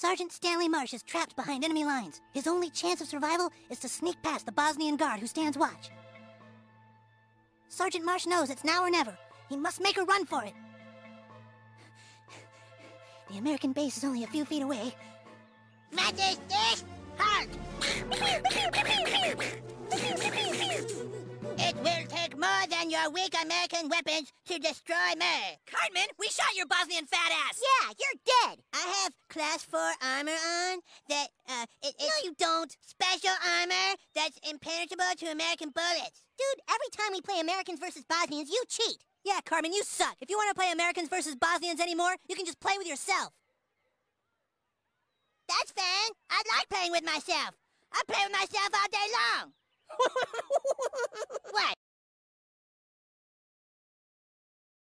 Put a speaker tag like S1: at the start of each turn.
S1: Sergeant Stanley Marsh is trapped behind enemy lines. His only chance of survival is to sneak past the Bosnian guard who stands watch. Sergeant Marsh knows it's now or never. He must make a run for it. The American base is only a few feet away.
S2: Matters this, halt! It will take more than your weak American weapons to destroy me.
S3: Cartman, we shot your Bosnian fat ass!
S2: Yeah, you're dead. I have class 4 armor on that, it's...
S1: No, you don't.
S2: Special armor that's impenetrable to American bullets.
S1: Dude, every time we play Americans versus Bosnians, you cheat.
S3: Yeah, Cartman, you suck. If you want to play Americans versus Bosnians anymore, you can just play with yourself.
S2: That's fine. I like playing with myself. I play with myself all day long. What?